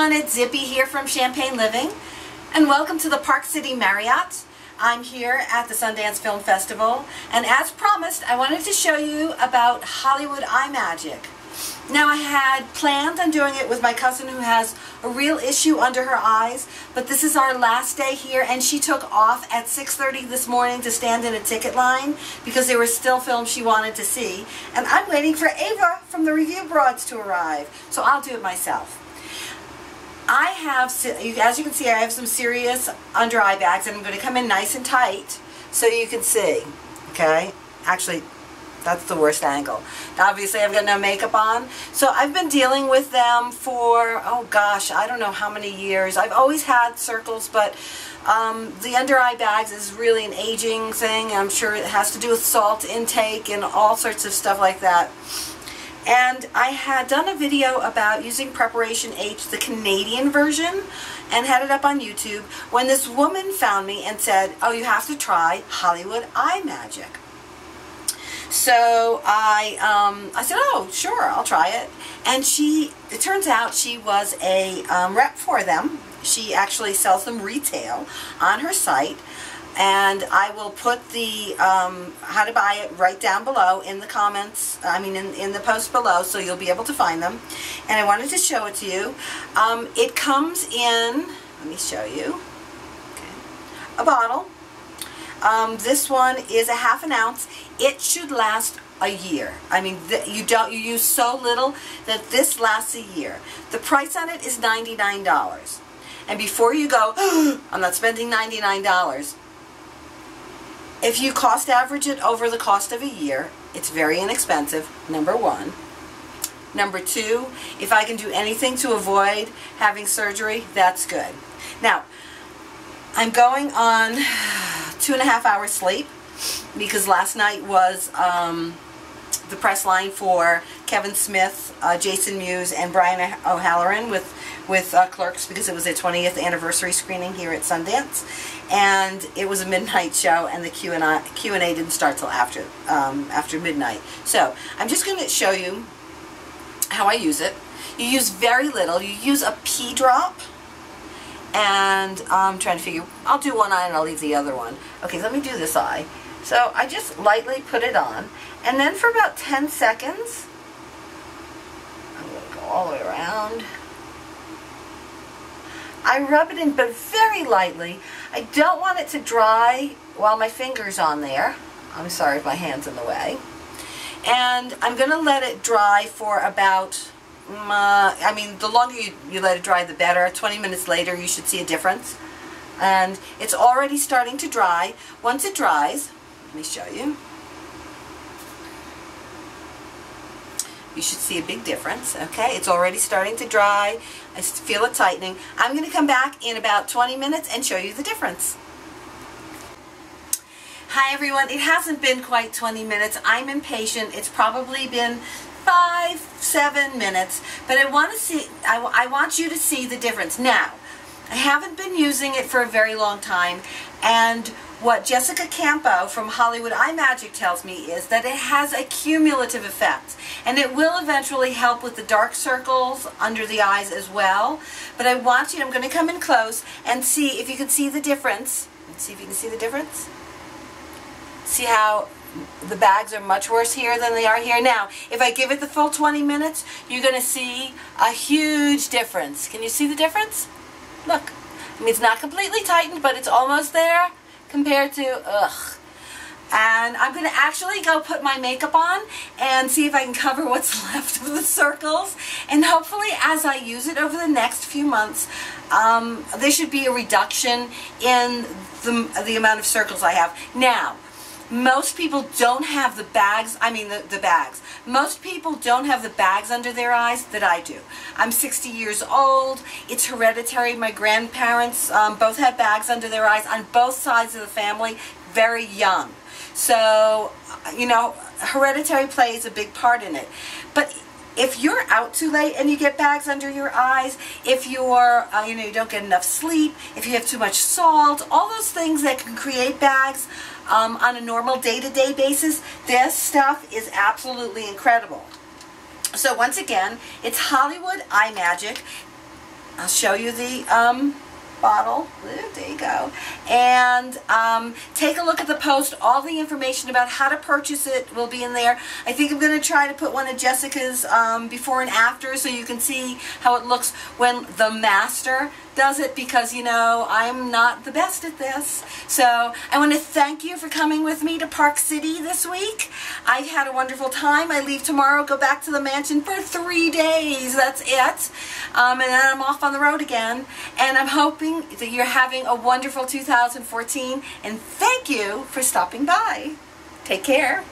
everyone, it's Zippy here from Champagne Living, and welcome to the Park City Marriott. I'm here at the Sundance Film Festival, and as promised, I wanted to show you about Hollywood Eye Magic. Now, I had planned on doing it with my cousin who has a real issue under her eyes, but this is our last day here, and she took off at 6:30 this morning to stand in a ticket line because there were still films she wanted to see, and I'm waiting for Ava from the Review Broads to arrive, so I'll do it myself. I have, as you can see, I have some serious under eye bags, and I'm going to come in nice and tight so you can see, okay? Actually, that's the worst angle. Obviously, I've got no makeup on. So I've been dealing with them for, oh gosh, I don't know how many years. I've always had circles, but the under eye bags is really an aging thing. I'm sure it has to do with salt intake and all sorts of stuff like that. And I had done a video about using Preparation H, the Canadian version, and had it up on YouTube when this woman found me and said, oh, you have to try Hollywood Eye Magic. So I said, oh, sure, I'll try it. And it turns out she was a rep for them. She actually sells them retail on her site. And I will put the how to buy it right down below in the comments, in the post below, so you'll be able to find them. And I wanted to show it to you. It comes in, let me show you, okay, a bottle. This one is a ½ an ounce. It should last a year. I mean, you use so little that this lasts a year. The price on it is $99. And before you go, oh, I'm not spending $99. If you cost average it over the cost of a year, it's very inexpensive, number one. Number two, if I can do anything to avoid having surgery, that's good. Now, I'm going on 2.5 hours sleep because last night was the press line for Kevin Smith, Jason Mewes, and Brian O'Halloran with Clerks, because it was their 20th anniversary screening here at Sundance, and it was a midnight show, and the Q&A didn't start till after midnight. So I'm just going to show you how I use it. You use very little. You use a pea drop, and I'm trying to figure. I'll do one eye and I'll leave the other one. Okay, let me do this eye. So I just lightly put it on, and then for about 10 seconds, I'm going to go all the way around. I rub it in, but very lightly. I don't want it to dry while my finger's on there. I'm sorry if my hand's in the way. And I'm going to let it dry for about, the longer you let it dry, the better. 20 minutes later, you should see a difference. And it's already starting to dry. Once it dries, let me show you. You should see a big difference, okay? It's already starting to dry. I feel it tightening. I'm going to come back in about 20 minutes and show you the difference. Hi everyone. It hasn't been quite 20 minutes. I'm impatient. It's probably been 5-7 minutes, but I want you to see the difference. Now, I haven't been using it for a very long time, and what Jessica Campo from Hollywood Eye Magic tells me is that it has a cumulative effect, and it will eventually help with the dark circles under the eyes as well. But I'm going to come in close and see if you can see the difference. Let's see if you can see the difference. See how the bags are much worse here than they are here. Now, if I give it the full 20 minutes, you're going to see a huge difference. Can you see the difference? Look, it's not completely tightened, but it's almost there compared to, And I'm going to actually go put my makeup on and see if I can cover what's left of the circles. And hopefully, as I use it over the next few months, there should be a reduction in the amount of circles I have. Now, most people don't have the bags, the bags. Most people don't have the bags under their eyes that I do. I'm 60 years old. It's hereditary. My grandparents both had bags under their eyes on both sides of the family, very young. So, hereditary plays a big part in it. But if you're out too late and you get bags under your eyes, if you're, you don't get enough sleep, if you have too much salt, all those things that can create bags on a normal day-to-day basis, this stuff is absolutely incredible. So once again, it's Hollywood Eye Magic. I'll show you the bottle. There you go. And take a look at the post. All the information about how to purchase it will be in there. I think I'm going to try to put one of Jessica's before and after so you can see how it looks when the master does it, because you know I'm not the best at this. So I want to thank you for coming with me to Park City this week. I had a wonderful time. I leave tomorrow, go back to the mansion for 3 days. That's it. And then I'm off on the road again. And I'm hoping that you're having a wonderful 2014. And thank you for stopping by. Take care.